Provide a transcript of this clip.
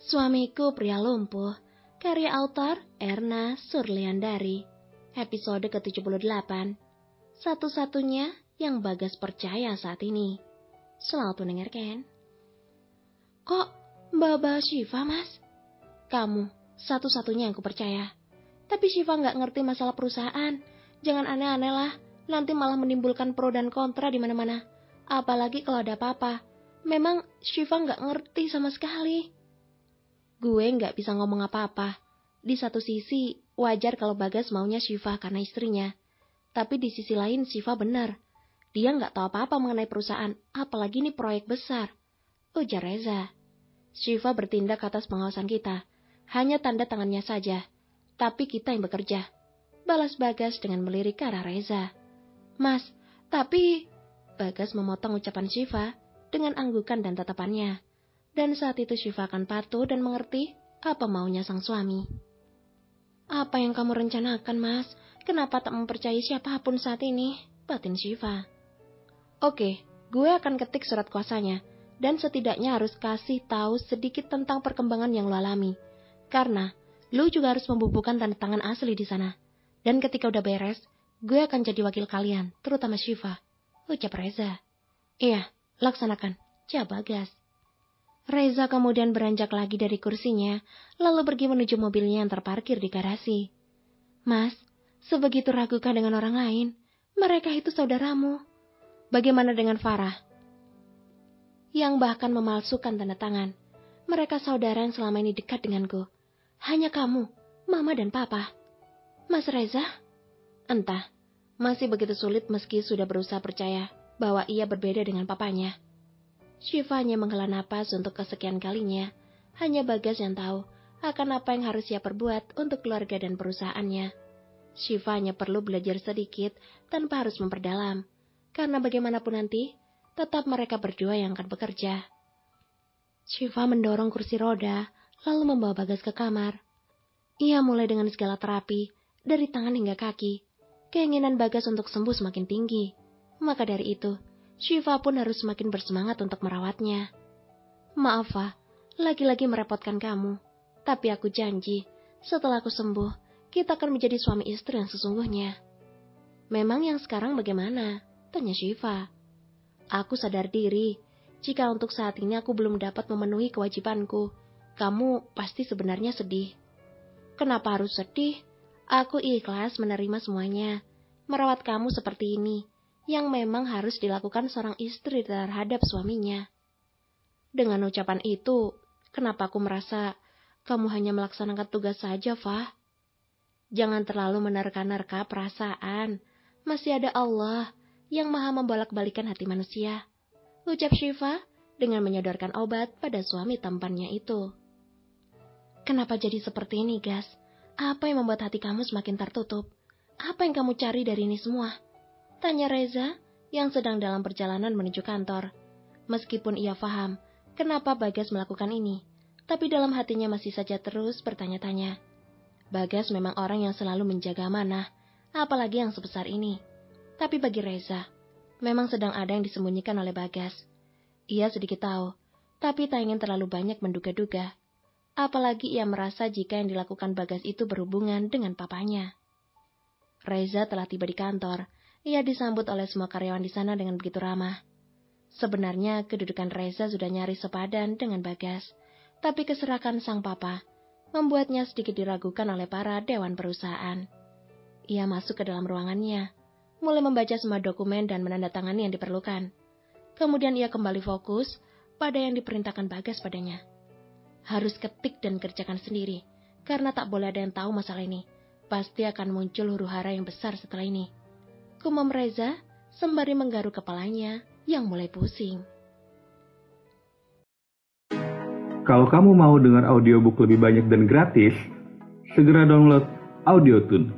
Suamiku Pria Lumpuh, karya autor Erna Surliandari, episode ke-78. Satu-satunya yang Bagas percaya saat ini. Selamat mendengarkan. Kok Mbak Syifa, Mas? Kamu satu-satunya yang kupercaya. Tapi Syifa nggak ngerti masalah perusahaan. Jangan aneh-aneh lah, nanti malah menimbulkan pro dan kontra di mana-mana. Apalagi kalau ada apa-apa. Memang Syifa nggak ngerti sama sekali. Gue nggak bisa ngomong apa-apa. Di satu sisi, wajar kalau Bagas maunya Syifa karena istrinya. Tapi di sisi lain, Syifa benar. Dia nggak tahu apa-apa mengenai perusahaan, apalagi ini proyek besar. Ujar Reza. Syifa bertindak atas pengawasan kita. Hanya tanda tangannya saja. Tapi kita yang bekerja. Balas Bagas dengan melirik ke arah Reza. Mas, tapi... Bagas memotong ucapan Syifa dengan anggukan dan tatapannya. Dan saat itu Syifa akan patuh dan mengerti apa maunya sang suami. Apa yang kamu rencanakan, Mas? Kenapa tak mempercayai siapapun saat ini? Batin Syifa. Oke, gue akan ketik surat kuasanya. Dan setidaknya harus kasih tahu sedikit tentang perkembangan yang lo alami. Karena lo juga harus membubuhkan tanda tangan asli di sana. Dan ketika udah beres, gue akan jadi wakil kalian, terutama Syifa. Ucap Reza. Iya, laksanakan. Jawab Bagas. Reza kemudian beranjak lagi dari kursinya, lalu pergi menuju mobilnya yang terparkir di garasi. Mas, sebegitu ragukah dengan orang lain? Mereka itu saudaramu. Bagaimana dengan Farah? Yang bahkan memalsukan tanda tangan. Mereka saudara yang selama ini dekat denganku. Hanya kamu, Mama dan Papa. Mas Reza? Entah, masih begitu sulit meski sudah berusaha percaya bahwa ia berbeda dengan papanya. Syifa hanya menghela napas untuk kesekian kalinya. Hanya Bagas yang tahu akan apa yang harus ia perbuat untuk keluarga dan perusahaannya. Syifa hanya perlu belajar sedikit tanpa harus memperdalam. Karena bagaimanapun nanti, tetap mereka berdua yang akan bekerja. Syifa mendorong kursi roda, lalu membawa Bagas ke kamar. Ia mulai dengan segala terapi, dari tangan hingga kaki. Keinginan Bagas untuk sembuh semakin tinggi. Maka dari itu, Syifa pun harus semakin bersemangat untuk merawatnya. Maaf, Fa, lagi-lagi merepotkan kamu. Tapi aku janji, setelah aku sembuh, kita akan menjadi suami istri yang sesungguhnya. Memang yang sekarang bagaimana? Tanya Syifa. Aku sadar diri, jika untuk saat ini aku belum dapat memenuhi kewajibanku. Kamu pasti sebenarnya sedih. Kenapa harus sedih? Aku ikhlas menerima semuanya. Merawat kamu seperti ini. Yang memang harus dilakukan seorang istri terhadap suaminya. Dengan ucapan itu, kenapa aku merasa kamu hanya melaksanakan tugas saja, Fah? Jangan terlalu menerka-nerka perasaan. Masih ada Allah yang maha membolak-balikan hati manusia. Ucap Syifa dengan menyodorkan obat pada suami tampannya itu. Kenapa jadi seperti ini, Gas? Apa yang membuat hati kamu semakin tertutup? Apa yang kamu cari dari ini semua? Tanya Reza yang sedang dalam perjalanan menuju kantor. Meskipun ia paham kenapa Bagas melakukan ini, tapi dalam hatinya masih saja terus bertanya-tanya. Bagas memang orang yang selalu menjaga amanah, apalagi yang sebesar ini. Tapi bagi Reza, memang sedang ada yang disembunyikan oleh Bagas. Ia sedikit tahu, tapi tak ingin terlalu banyak menduga-duga. Apalagi ia merasa jika yang dilakukan Bagas itu berhubungan dengan papanya. Reza telah tiba di kantor. Ia disambut oleh semua karyawan di sana dengan begitu ramah. Sebenarnya kedudukan Reza sudah nyaris sepadan dengan Bagas, tapi keserakan sang papa membuatnya sedikit diragukan oleh para dewan perusahaan. Ia masuk ke dalam ruangannya, mulai membaca semua dokumen dan menandatangani yang diperlukan. Kemudian ia kembali fokus pada yang diperintahkan Bagas padanya. Harus ketik dan kerjakan sendiri, karena tak boleh ada yang tahu masalah ini. Pasti akan muncul huru-hara yang besar setelah ini. Kumam Reza sembari menggaruk kepalanya yang mulai pusing. Kalau kamu mau dengar audiobook lebih banyak dan gratis, segera download Audiotune.